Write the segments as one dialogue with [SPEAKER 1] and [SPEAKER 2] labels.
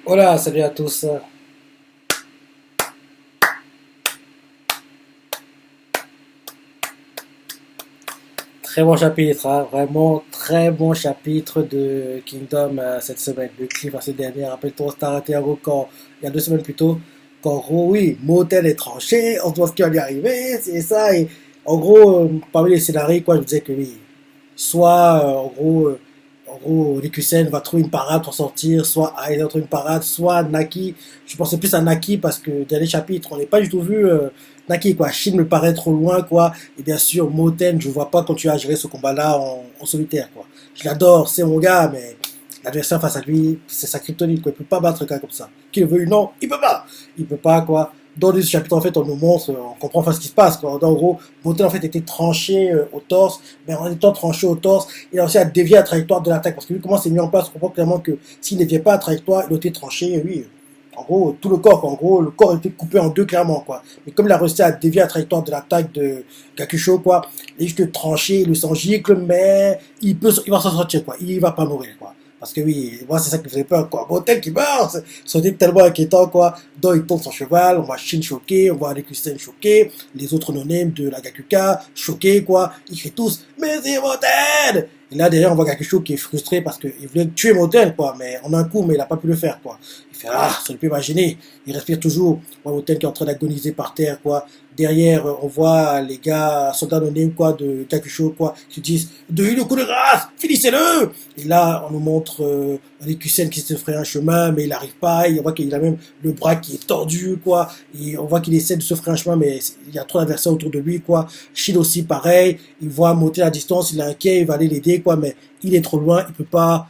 [SPEAKER 1] Voilà, salut à tous. Très bon chapitre, hein, vraiment très bon chapitre de Kingdom cette semaine. Le clip à cette dernière, rappelle-toi, on s'est arrêté en gros quand, il y a 2 semaines plus tôt, qu'en gros, oui, Motel est tranché, on voit ce qui va lui arriver, c'est ça. Et en gros, parmi les scénarios, quoi, je disais que oui, soit en gros, Rikusen va trouver une parade pour sortir, soit Aizen va trouver une parade, soit Naki. Je pensais plus à Naki parce que dans les chapitres, on n'est pas du tout vu Naki, quoi. Shin me paraît trop loin, quoi. Et bien sûr, Moten, je vois pas continuer à gérer ce combat-là en solitaire, quoi. Je l'adore, c'est mon gars, mais l'adversaire face à lui, c'est sa kryptonite, quoi. Il peut pas battre un gars comme ça. Qu'il veuille ou non, il peut pas. Il peut pas, quoi. Dans ce chapitre, en fait, on nous montre, on comprend enfin ce qui se passe, quoi. En gros, Moten, en fait, était tranché au torse, mais en étant tranché au torse, il a aussi à dévier la trajectoire de l'attaque, parce que vu comment c'est mis en place, on comprend clairement que s'il ne déviait pas la trajectoire, il était tranché, et oui, en gros, tout le corps, quoi. En gros, le corps était coupé en deux, clairement, quoi. Mais comme il a réussi à dévier la trajectoire de l'attaque de Gakusho, quoi, il est juste tranché, le sang gicle, mais il va s'en sortir, quoi. Il va pas mourir, quoi. Parce que oui, moi c'est ça qui me faisait peur, quoi. Moten qui meurt, c'était tellement inquiétant, quoi. Donc il tombe son cheval, on voit Shin choqué, on voit Rikusen choqué, les autres non-names de la Gakuka choqués, quoi. Ils crient tous, mais c'est Moten! Et là, derrière, on voit Gakusho qui est frustré parce qu'il voulait tuer Moten, quoi, mais en un coup, mais il n'a pas pu le faire, quoi. Il fait, ah, ça ne peut imaginer. Il respire toujours. On voit Moten qui est en train d'agoniser par terre, quoi. Derrière, on voit les gars, soldats non quoi, de Gakusho, quoi, qui disent, de le coup de grâce, finissez-le! Et là, on nous montre Rikusen qui se ferait un chemin, mais il n'arrive pas. On voit qu'il a même le bras qui est tordu, quoi. Et on voit qu'il essaie de se faire un chemin, mais il y a trop d'adversaires autour de lui, quoi. Shin aussi, pareil. Il voit monter la distance, il est inquiet, il va aller l'aider, quoi, mais il est trop loin, il peut pas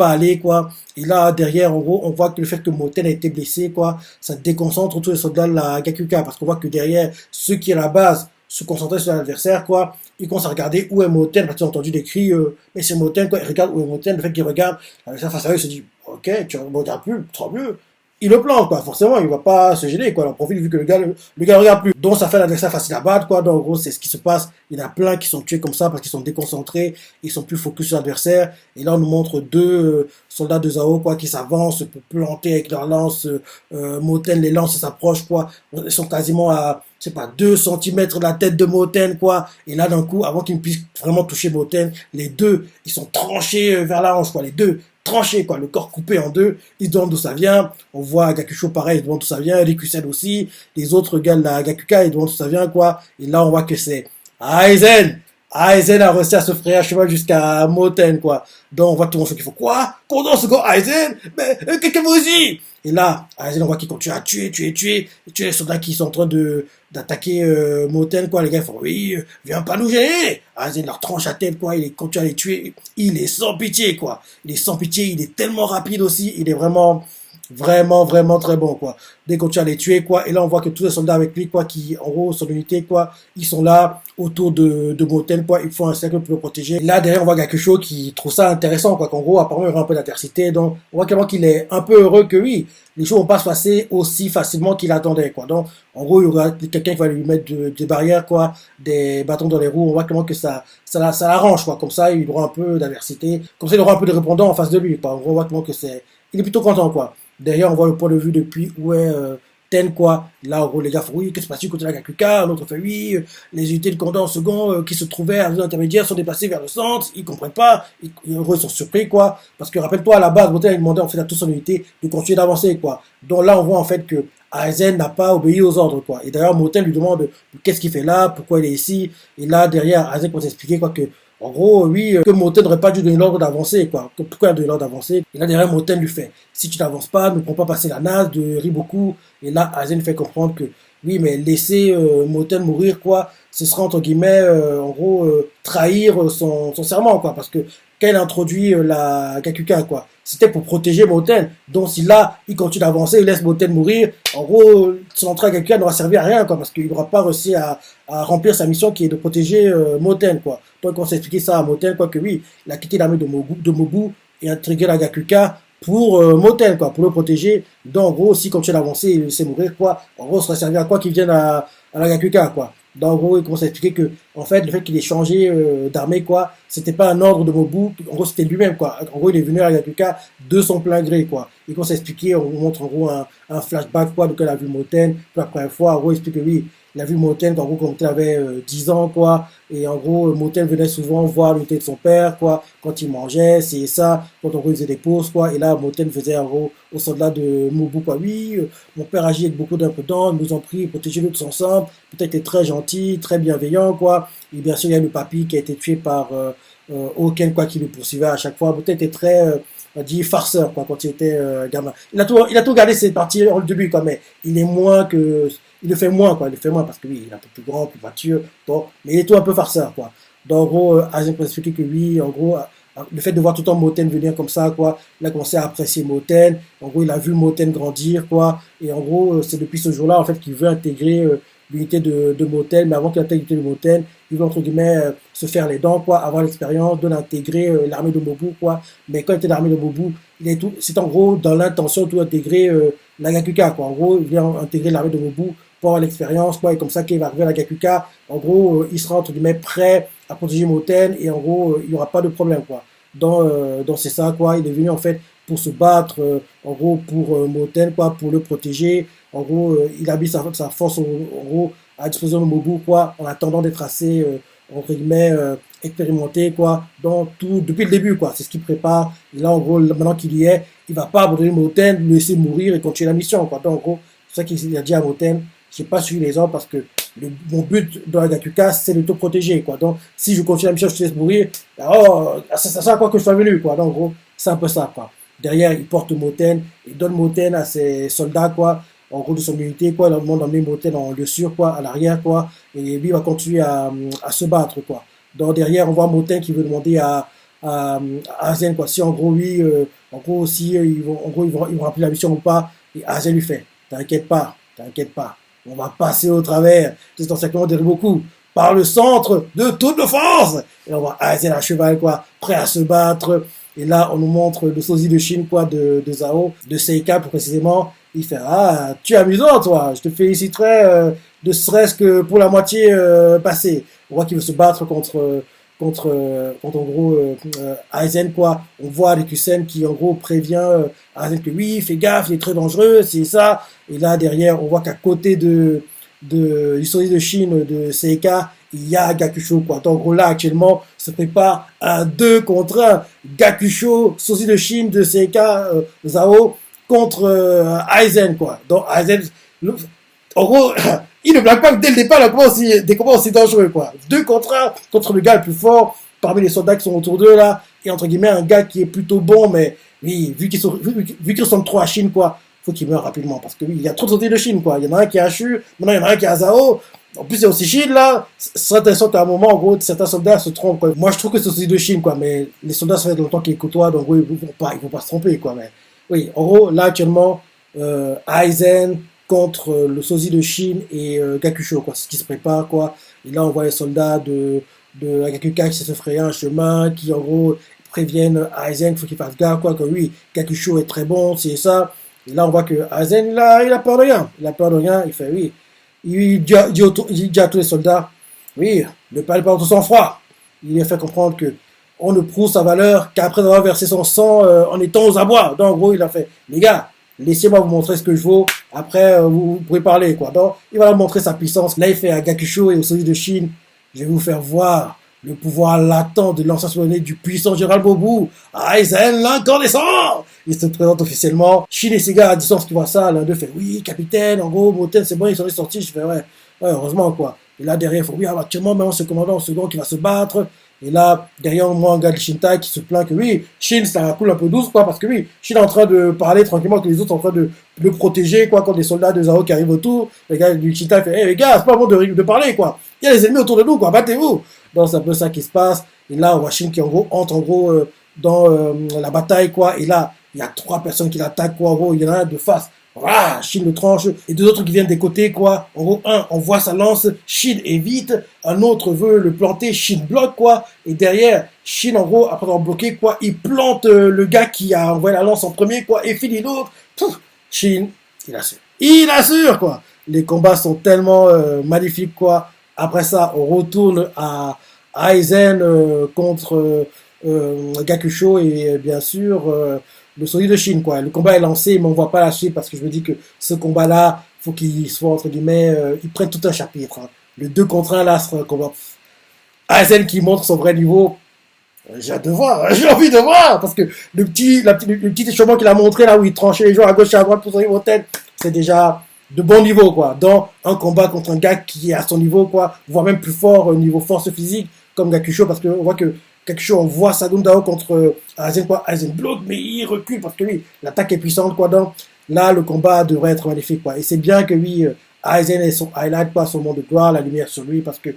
[SPEAKER 1] aller, quoi. Et là, derrière, en gros, on voit que le fait que Moten a été blessé, quoi, ça déconcentre tous les soldats de la Gakuka, parce qu'on voit que derrière, ceux qui à la base se concentraient sur l'adversaire, quoi, ils commencent à regarder où est Moten, parce qu'ils ont entendu des cris, mais c'est Moten, quoi, ils regardent où est Moten, le fait qu'ils regardent, l'adversaire face à eux, il se dit, ok, tu ne regardes plus, trop mieux, il le plante, quoi. Forcément, il va pas se gêner, quoi. Il en profite vu que le gars ne regarde plus. Donc, ça fait l'adversaire facile à battre, quoi. Donc, en gros, c'est ce qui se passe. Il y en a plein qui sont tués comme ça parce qu'ils sont déconcentrés. Ils sont plus focus sur l'adversaire. Et là, on nous montre deux soldats de Zao, quoi, qui s'avancent pour planter avec leurs lances. Moten, les lances s'approchent, quoi. Ils sont quasiment à, je sais pas, 2 centimètres de la tête de Moten, quoi. Et là, d'un coup, avant qu'ils ne puissent vraiment toucher Moten, les deux, ils sont tranchés vers la hanche, quoi. Les deux tranché, quoi, le corps coupé en deux, ils se demandent d'où ça vient, on voit Gakusho pareil, ils se demandent d'où ça vient, Rikusen aussi, les autres gars de la Gakuka, ils se demandent d'où ça vient, quoi, et là on voit que c'est Aizen, Aizen a réussi à se frayer un cheval jusqu'à Moten, quoi, donc on voit tout le monde qui fait quoi, Condon second Aizen, mais quelqu'un vous dit, et là, Aizen on voit qu'il continue à tuer les soldats qui sont en train de d'attaquer Moten, quoi, les gars font oui, viens pas nous gêner, Aizen leur tranche la tête, quoi, il continue à les tuer, il est sans pitié, quoi. Il est sans pitié, il est tellement rapide aussi, il est vraiment, vraiment, vraiment très bon, quoi. Dès qu'on tient à les tuer, quoi. Et là, on voit que tous les soldats avec lui, quoi, qui, en gros, son unité, quoi, ils sont là, autour de Moten, quoi. Ils font un cercle pour le protéger. Et là, derrière, on voit Gakusho qui trouve ça intéressant, quoi. Qu'en gros, apparemment, il y aura un peu d'adversité. Donc, on voit clairement qu'il est un peu heureux que oui, les choses vont pas se passer aussi facilement qu'il attendait, quoi. Donc, en gros, il y aura quelqu'un qui va lui mettre des barrières, quoi, des bâtons dans les roues. On voit clairement que ça l'arrange, quoi. Comme ça, il aura un peu d'adversité. Comme ça, il aura un peu de répondants en face de lui, quoi. En gros, on voit clairement que il est plutôt content, quoi. Derrière, on voit le point de vue depuis où est Ten, quoi. Là, en gros, les gars font oui, qu'est-ce qui se passe côté de la Gakuka? L'autre fait oui, les unités de commandant second qui se trouvaient à zone intermédiaire sont déplacées vers le centre. Ils comprennent pas. En gros, ils sont surpris, quoi. Parce que rappelle-toi, à la base, Moten a demandé en fait à toute son unité de continuer d'avancer, quoi. Donc là, on voit en fait que Aizen n'a pas obéi aux ordres, quoi. Et d'ailleurs, Moten lui demande qu'est-ce qu'il fait là, pourquoi il est ici. Et là, derrière, Aizen commence à expliquer, quoi, que en gros, oui, que Moten n'aurait pas dû donner l'ordre d'avancer, quoi. Pourquoi il a donné l'ordre d'avancer? Et là, derrière, Moten lui fait, si tu n'avances pas, ne prends pas passer la nage de Riboku. Et là, Aizen lui fait comprendre que, oui, mais laisser Moten mourir, quoi, ce sera, entre guillemets, en gros, trahir son serment, quoi. Parce que quand il a introduit la Gakuka, quoi, c'était pour protéger Moten. Donc, si là, il continue d'avancer, il laisse Moten mourir, en gros, son entrée à Gakuka n'aura servi à rien, quoi, parce qu'il n'aura pas réussi à remplir sa mission qui est de protéger Moten, quoi. Donc on s'est expliqué ça à Moten, quoi, que oui, il a quitté l'armée de Mobu et intégré la Gakuka pour Moten, quoi, pour le protéger. Donc en gros, si continue d'avancer, il sait mourir, quoi, en gros, ça serait servi à quoi qu'il vienne à la Gakuka, quoi. Donc en gros, il commence à expliquer que, en fait, le fait qu'il ait changé d'armée, quoi, c'était pas un ordre de Mobu, en gros, c'était lui-même, quoi. En gros, il est venu à Gakuka de son plein gré, quoi. Il commence à expliquer, on montre en gros un flashback, quoi, de quand il a vu Moten, pour la première fois, en gros, il explique que oui, il a vu Moten, en gros, quand il avait 10 ans, quoi, et en gros, Moten venait souvent voir l'unité de son père, quoi, quand il mangeait, c'est ça, quand en gros, il faisait des pauses, quoi, et là, Moten faisait, en gros, aux soldats de Mobu, quoi, oui, mon père agit avec beaucoup d'imprudence, nous en prie, protégez-nous tous ensemble, peut-être est très gentil, très bienveillant, quoi, et bien sûr, il y a le papy qui a été tué par Oken, quoi, qui le poursuivait à chaque fois, peut-être est très, on dit farceur, quoi, quand il était gamin. Il a tout gardé cette partie au début, quoi, mais il est moins que, il le fait moins, quoi, il le fait moins parce que oui, il est un peu plus grand, plus mature, bon, mais il est tout un peu farceur, quoi. Donc, en gros, Aizen peut expliquer que oui, en gros, le fait de voir tout le temps Moten venir comme ça, quoi, il a commencé à apprécier Moten, en gros, il a vu Moten grandir, quoi, et en gros, c'est depuis ce jour-là, en fait, qu'il veut intégrer l'unité de Moten, mais avant qu'il intègre l'unité de Moten, il veut, entre guillemets, se faire les dents, quoi, avoir l'expérience de l'intégrer l'armée de Mobu, quoi, mais quand il était l'armée de Mobu, c'est en gros dans l'intention de tout intégrer la Gakuka, quoi, en gros, il vient intégrer l'armée de Mobu pour avoir l'expérience, quoi, et comme ça, qu'il va arriver à la Gakuka, en gros, il sera, entre guillemets, prêt à protéger Moten, et en gros, il n'y aura pas de problème, quoi. Dans c'est ça, quoi, il est venu, en fait, pour se battre, en gros, pour Moten, quoi, pour le protéger, en gros, il a mis sa force, en gros, à disposition de Mobu, quoi, en attendant d'être assez, entre guillemets, expérimenté, quoi, dans tout, depuis le début, quoi, c'est ce qu'il prépare, et là, en gros, maintenant qu'il y est, il va pas abandonner Moten, le laisser mourir et continuer la mission, quoi, donc, en gros, c'est ça qu'il a dit à Moten, j'ai pas suivi les ordres parce que mon but dans la Gakuka, c'est de te protéger, quoi. Donc, si je continue la mission, je te laisse mourir, oh, c'est ça à quoi que je sois venu, quoi. Donc, en gros, c'est un peu ça, quoi. Derrière, il porte Moten, il donne Moten à ses soldats, quoi, en gros de son unité, quoi. Il leur demande d'emmener Moten en lieu quoi, à l'arrière, quoi. Et lui, il va continuer à se battre, quoi. Donc, derrière, on voit Moten qui veut demander à Aizen, quoi. Si, en gros, lui, en gros, si, ils vont remplir la mission ou pas. Et Aizen lui fait, t'inquiète pas. On va passer au travers de cet encerclement de Riboku par le centre de toute nos forces. Et on voit Aizen à cheval, quoi, prêt à se battre. Et là, on nous montre le sosie de Shin, quoi, de Zao, de Seika, plus précisément. Il fait, ah, tu es amusant, toi. Je te féliciterai, de serait-ce que pour la moitié passée. On voit qu'il veut se battre contre en gros Aizen, quoi. On voit Rikusen qui en gros prévient Aizen que oui, fais gaffe, il est très dangereux, c'est ça. Et là derrière, on voit qu'à côté du sosie de Shin de Seika, il y a Gakusho, quoi. Donc en gros là actuellement se prépare un 2 contre 1. Gakusho, sosie de Shin de Seika, Zao contre Aizen, quoi. Donc Aizen, en gros, il ne blague pas dès le départ des combats aussi dangereux, quoi. 2 contre 1 contre le gars le plus fort parmi les soldats qui sont autour d'eux, là. Et entre guillemets, un gars qui est plutôt bon, mais oui, vu qu'ils ressemblent trop à Chine, quoi, faut qu'il meure rapidement. Parce que oui, il y a trop de soldats de Chine, quoi. Il y en a un qui est à Shu, maintenant il y en a un qui est à Zao. En plus, il y a aussi Chine, là. C'est intéressant qu'à un moment, en gros, certains soldats se trompent, quoi. Moi, je trouve que c'est aussi de Chine, quoi. Mais les soldats, ça fait longtemps qu'ils côtoient, donc oui, ils vont pas se tromper, quoi. Mais oui, en gros, là, actuellement, Aizen contre le sosie de Shin et Gakusho, quoi. C'est ce qui se prépare, quoi. Et là, on voit les soldats de la Gakuka qui se frayer un chemin, qui, en gros, préviennent Aizen qu'il faut qu'il fasse gaffe, quoi, que oui, Gakusho est très bon, c'est ça. Et là, on voit que Aizen, là, il a peur de rien. Il a peur de rien, il fait oui. Il dit à tous les soldats, oui, ne parlez pas de sang-froid. Il lui a fait comprendre que on ne prouve sa valeur qu'après avoir versé son sang en étant aux abois. Donc, en gros, il a fait, les gars, laissez-moi vous montrer ce que je vaux. Après, vous pourrez parler, quoi. Donc, il va leur montrer sa puissance. Là, il fait à Gakusho et au sosie de Shin, je vais vous faire voir le pouvoir latent de l'ancien souverain du puissant général Mobu, Aizen l'incandescent. Il se présente officiellement. Shin et ses gars à distance qui voient ça, l'un d'eux fait, oui, capitaine, en gros, Moten, c'est bon, ils sont sortis. Je fais, ouais, heureusement, quoi. Et là, derrière, il faut, oui, actuellement, maintenant, ce commandant en second qui va se battre. Et là, derrière moi, un gars de Shintai qui se plaint que oui, Shin, ça coule un peu douce, quoi, parce que oui, Shin est en train de parler tranquillement, que les autres sont en train de le protéger, quoi, contre les soldats de Zao qui arrivent autour. Les gars du Shintai fait, les gars, c'est pas bon de parler, quoi. Il y a les ennemis autour de nous, quoi, battez-vous. Donc, c'est un peu ça qui se passe. Et là, on voit Shin qui, en gros, entre, en gros, dans la bataille, quoi. Et là, il y a 3 personnes qui l'attaquent, quoi, en gros, il y en a un de face. Voilà, Shin le tranche, et 2 autres qui viennent des côtés, quoi. En gros, un envoie sa lance, Shin évite, un autre veut le planter, Shin bloque, quoi. Et derrière, Shin, en gros, après avoir bloqué, quoi, il plante le gars qui a envoyé la lance en premier, quoi, et finit l'autre. Shin, il assure. Il assure, quoi. Les combats sont tellement magnifiques, quoi. Après ça, on retourne à Aizen contre Gakusho et bien sûr le solide de Chine, quoi. Le combat est lancé, mais on voit pas la suite parce que je me dis que ce combat-là, faut qu'il soit entre guillemets, ils prennent tout un chapitre, hein. Le 2 contre 1 là sera un combat. Aizen qui montre son vrai niveau. J'ai hâte de voir, j'ai envie de voir, parce que le petit échauffement qu'il a montré là où il tranchait les gens à gauche et à droite pour son niveau tête, c'est déjà de bon niveau, quoi. Dans un combat contre un gars qui est à son niveau, quoi, voire même plus fort au niveau force physique, comme Gakusho, parce qu'on voit que Gakusho, on voit Sadum Dao contre Aizen, quoi. Aizen bloque, mais il recule, parce que oui, l'attaque est puissante, quoi. Donc là, le combat devrait être magnifique, quoi. Et c'est bien que oui, Aizen ait son highlight, quoi, son moment de gloire, la lumière sur lui, parce que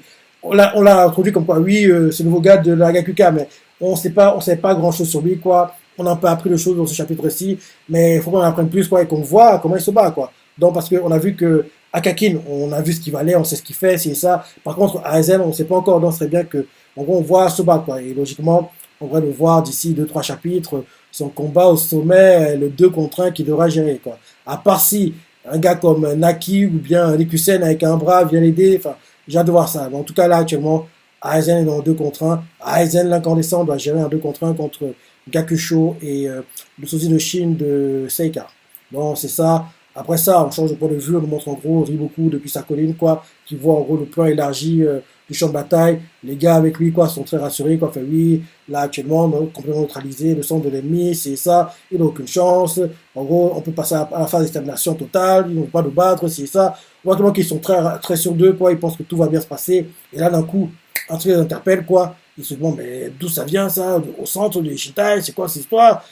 [SPEAKER 1] on l'a introduit comme quoi, oui, c'est le nouveau gars de la Gakuka, mais on sait pas grand chose sur lui, quoi. On a un peu appris de choses dans ce chapitre-ci, mais il faut qu'on en apprenne plus, quoi, et qu'on voit comment il se bat, quoi. Donc, parce qu'on a vu que Akakin, on a vu ce qu'il valait, on sait ce qu'il fait, c'est ça. Par contre, Aizen, on ne sait pas encore, donc ce serait bien que, en gros, on voit se battre, quoi. Et logiquement, on devrait le voir d'ici 2-3 chapitres, son combat au sommet, le 2 contre 1 qu'il devra gérer, quoi. À part si un gars comme Naki ou bien Rikusen avec un bras vient l'aider, enfin, j'ai hâte de voir ça. Mais en tout cas, là, actuellement, Aizen est dans 2 contre 1. Aizen, l'incandescent, doit gérer un 2 contre 1 contre Gakusho et le sosie de Chine de Seika. Bon, c'est ça. Après ça, on change de point de vue, on nous montre en gros Riboku depuis sa colline, quoi, qui voit en gros le plan élargi du champ de bataille. Les gars avec lui, quoi, sont très rassurés, quoi. Fait oui, là actuellement, on est complètement neutralisé, le centre de l'ennemi, c'est ça, il n'a aucune chance. En gros, on peut passer à la phase d'extermination totale, ils n'ont pas de battre, c'est ça. On voit vraiment qu'ils sont très sûrs d'eux, quoi, ils pensent que tout va bien se passer. Et là, d'un coup, un truc les interpelle, quoi. Ils se demandent, mais d'où ça vient, ça, au centre du Shintai, c'est quoi cette histoire?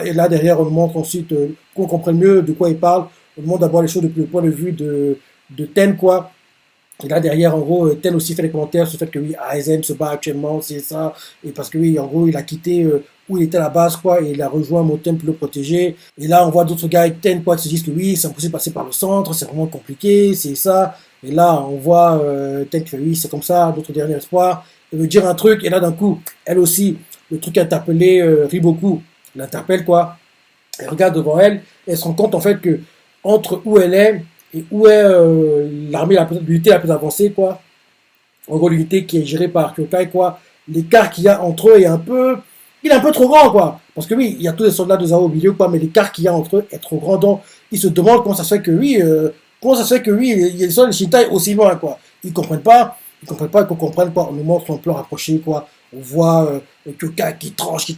[SPEAKER 1] Et là, derrière, on nous montre ensuite qu'on comprenne mieux de quoi ils parlent. On nous montre d'abord les choses depuis le point de vue de Ten, quoi. Et là, derrière, en gros, Ten aussi fait des commentaires sur le fait que oui, Aizen se bat actuellement, c'est ça. Et parce que oui, en gros, il a quitté où il était à la base, quoi, et il a rejoint Moten pour le protéger. Et là, on voit d'autres gars avec Ten, quoi, qui se disent que oui, c'est impossible de passer par le centre, c'est vraiment compliqué, c'est ça. Et là, on voit Ten qui fait oui, c'est comme ça, d'autres derniers espoirs. Elle veut dire un truc, et là, d'un coup, elle aussi, le truc interpellé Riboku, l'interpelle, quoi. Elle regarde devant elle, et elle se rend compte, en fait, que entre où elle est et où est l'unité la plus avancée, quoi. En gros, l'unité qui est gérée par Kyokai, quoi. L'écart qu'il y a entre eux il est un peu trop grand, quoi. Parce que oui, il y a tous les soldats de Zao au milieu, quoi, mais l'écart qu'il y a entre eux est trop grand. Donc, ils se demandent comment ça se fait que oui, il y a des soldats de Shintai aussi loin, quoi. Ils comprennent pas qu'on comprenne, quoi. On nous montre son plan rapproché, quoi. On voit Kyokai qui tranche,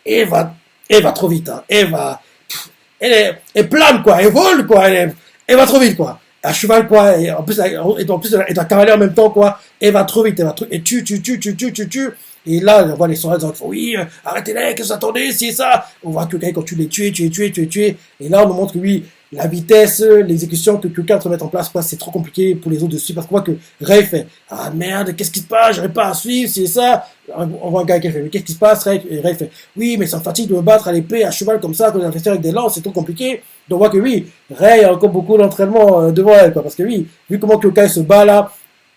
[SPEAKER 1] et elle va trop vite, hein. Elle plane, quoi, elle vole, quoi, elle va trop vite, quoi. À cheval, quoi, et en plus, elle doit cavaler en même temps, quoi. Elle va trop vite, et tue. Et là, on voit les soldats disant, oui, arrêtez-les, qu'est-ce que vous attendez, c'est ça. On voit que quand tu les tues. Et là, on nous montre que oui, la vitesse, l'exécution que quelqu'un doit mettre en place, quoi, c'est trop compliqué pour les autres de suivre. Parce qu'on voit que Ray fait, ah merde, qu'est-ce qui se passe, j'arrive pas à suivre, c'est ça. On voit un gars qui fait, mais qu'est-ce qui se passe, Ray? Et Ray fait, oui, mais ça me fatigue de me battre à l'épée, à cheval comme ça, quand on a fait avec des lances, c'est trop compliqué. Donc on voit que oui, Ray a encore beaucoup d'entraînement devant elle, quoi. Parce que oui, vu comment Kyokai se bat là,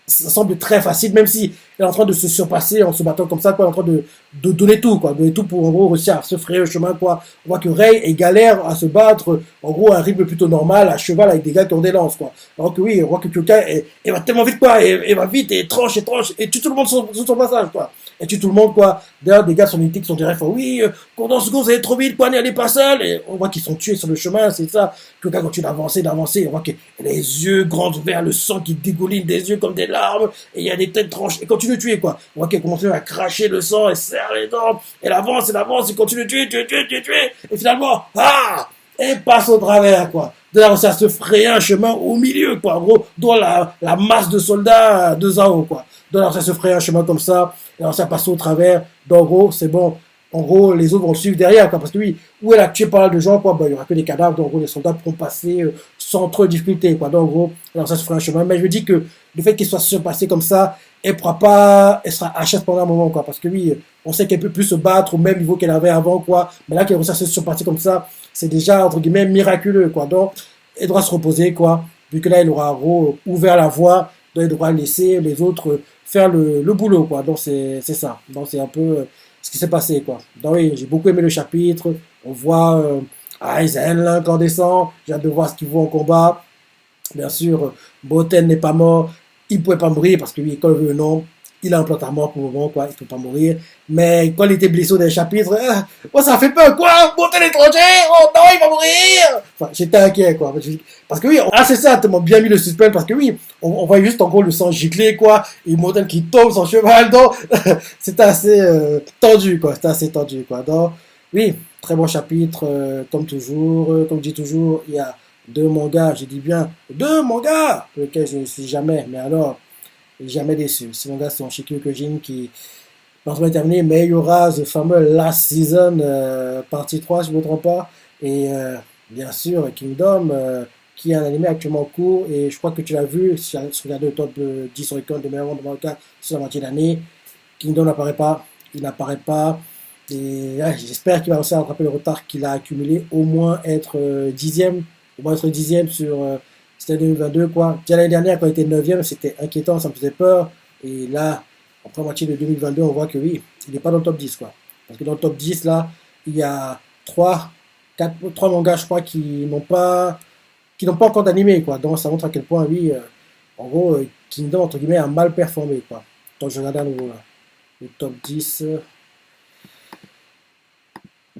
[SPEAKER 1] ça semble très facile, même si elle est en train de se surpasser en se battant comme ça, quoi, en train de donner tout, quoi, donner tout pour en gros réussir à se frayer le chemin, quoi. On voit que Ray est galère à se battre, en gros, à un rythme plutôt normal, à cheval avec des gars qui ont des lances, quoi. Alors que oui, on voit que Kyokai, elle va tellement vite, quoi, elle va vite, et tranche, et tue tout le monde sur son passage, quoi. Et tue tout le monde, quoi. D'ailleurs, des gars sur unité qui sont derrière, font, oui, dans ce seconde, vous allez trop vite, quoi, n'allez pas seul, et on voit qu'ils sont tués sur le chemin, c'est ça. Kyokai continue d'avancer, on voit qu'elle a les yeux grands ouverts, le sang qui dégouline des yeux comme des larmes, et il y a des têtes tranchées, et continue de tuer, quoi. On voit qu'elle commence à cracher le sang, elle serre les dents, elle avance, et continue de tuer, et finalement, elle passe au travers, quoi. D'ailleurs, ça se fraye un chemin au milieu, quoi. En gros, dans la masse de soldats de Zao, quoi. Donc, ça se fraye un chemin comme ça, et alors ça passe au travers. Donc, en gros, c'est bon. En gros, les autres vont suivre derrière, quoi. Parce que oui, où elle a tué pas mal de gens, quoi, bah, il y aura que des cadavres. Donc, en gros, les soldats pourront passer sans trop de difficulté, quoi. Donc, en gros, alors ça se ferait un chemin. Mais je me dis que le fait qu'il soit surpassé comme ça, elle sera HS pendant un moment, quoi. Parce que oui, on sait qu'elle peut plus se battre au même niveau qu'elle avait avant, quoi. Mais là, qu'elle réussit à se surpasser comme ça, c'est déjà, entre guillemets, miraculeux, quoi. Donc, elle doit se reposer, quoi. Vu que là, elle aura ouvert la voie, donc elle devra laisser les autres faire le boulot, quoi. Donc, c'est ça. Donc, c'est un peu ce qui s'est passé, quoi. Donc, oui, j'ai beaucoup aimé le chapitre. On voit Aizen, l'incandescent. J'ai hâte de voir ce qu'il vaut en combat. Bien sûr, Boten n'est pas mort. il pouvait pas mourir parce que lui, quand il veut ou non, il a un plan à mort pour le moment, quoi, il peut pas mourir. Mais quand il était blessé dans les chapitres, moi ça fait peur, quoi, monter l'étranger, oh non, il va mourir. Enfin, j'étais inquiet, quoi. Parce que oui, c'est ça, tellement bien mis le suspense, parce que oui, on voyait juste en gros le sang gicler, quoi, et Morten qui tombe son cheval, donc c'était assez tendu, quoi, c'était assez tendu, quoi. Donc, oui, très bon chapitre, comme toujours, comme je dis toujours, il y a deux mangas, je dis bien deux mangas, pour lesquels je ne suis jamais, mais alors, jamais déçu. Ces mangas sont chez Kyokujin qui, malheureusement, est terminé, mais il y aura ce fameux Last Season, partie 3 si je ne me trompe pas, et bien sûr, Kingdom, qui est un animé actuellement en cours, et je crois que tu l'as vu, si tu as regardé le top 10 records de meilleurs de manga sur la moitié d'année, Kingdom n'apparaît pas, il n'apparaît pas, et j'espère qu'il va réussir à rattraper le retard qu'il a accumulé, au moins être dixième sur c'était 2022 quoi. Déjà l'année dernière quand il était neuvième, c'était inquiétant, ça me faisait peur. Et là, après moitié de 2022, on voit que oui, il n'est pas dans le top 10 quoi. Parce que dans le top 10 là, il y a trois mangas je crois qui n'ont pas encore d'animé quoi. Donc ça montre à quel point oui, en gros, Kingdom entre guillemets a mal performé quoi. Donc je regarde à nouveau là. Le top 10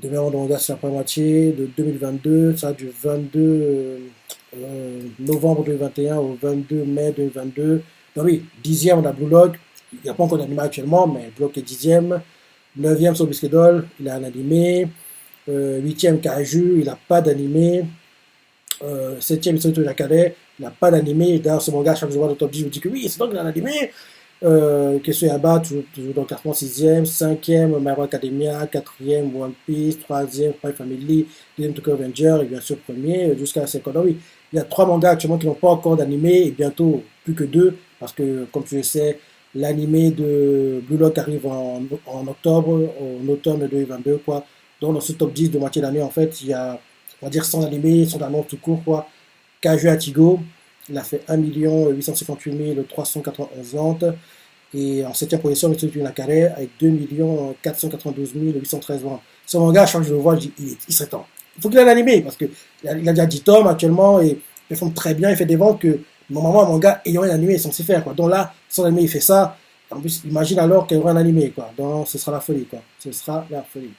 [SPEAKER 1] de Méron de Honda sur la première moitié de 2022, ça du 22 novembre 2021 au 22 mai 2022. Donc oui, dixième on a Blue Lock, il n'y a pas encore d'animé actuellement, mais Blue Lock est dixième. Neuvième sur Biscuit Doll, il a un animé. Huitième Kaiju, il n'a pas d'animé. Septième Soto Nakade, il n'a pas d'animé. D'ailleurs, ce manga, chaque jour dans le top 10, je me dis que oui, c'est donc qu'il a un animé. Question Yaba, toujours dans le classement 6e, 5e, My Hero Academia, 4e, One Piece, 3e, Spy Family, 2e, Tokyo Avenger, et bien sûr premier, jusqu'à la 50. Oui, il y a 3 mangas actuellement qui n'ont pas encore d'animé, et bientôt plus que 2, parce que, comme tu le sais, l'animé de Blue Lock arrive en octobre, en automne 2022, quoi. Donc, dans ce top 10 de moitié d'année, en fait, il y a, on va dire, 100 animés, 100 annonces tout court, quoi. Kaju Atigo, il a fait 1 858 391 ventes. Et en 7e position, le Tsuki Nakare avec 2 492 813 ventes. Ce manga, chaque fois que je le vois, je dis, il serait temps. Il faut qu'il ait un animé, parce qu'il a déjà 10 tomes actuellement, et il performe très bien, il fait des ventes que, normalement, un manga ayant un animé est censé faire, quoi. Donc là, son animé, il fait ça. En plus, imagine alors qu'il y aura un animé, quoi. Donc, ce sera la folie, quoi. Ce sera la folie.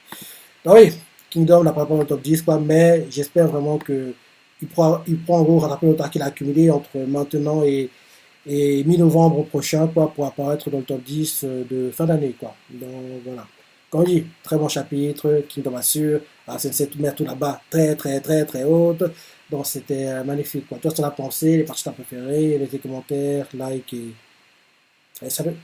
[SPEAKER 1] Donc oui, Kingdom n'apparaît pas dans le top 10, quoi, mais j'espère vraiment que il pourra en gros rattraper le retard qu'il a accumulé entre maintenant et mi-novembre prochain, quoi, pour apparaître dans le top 10 de fin d'année, quoi. Donc voilà. Comme on dit, très bon chapitre, Kingdom assure, c'est cette mer tout là-bas, très très très très haute. Donc c'était magnifique, quoi. Toi, ce que tu en as pensé, les parties que tu as préférées, les commentaires, like et salut.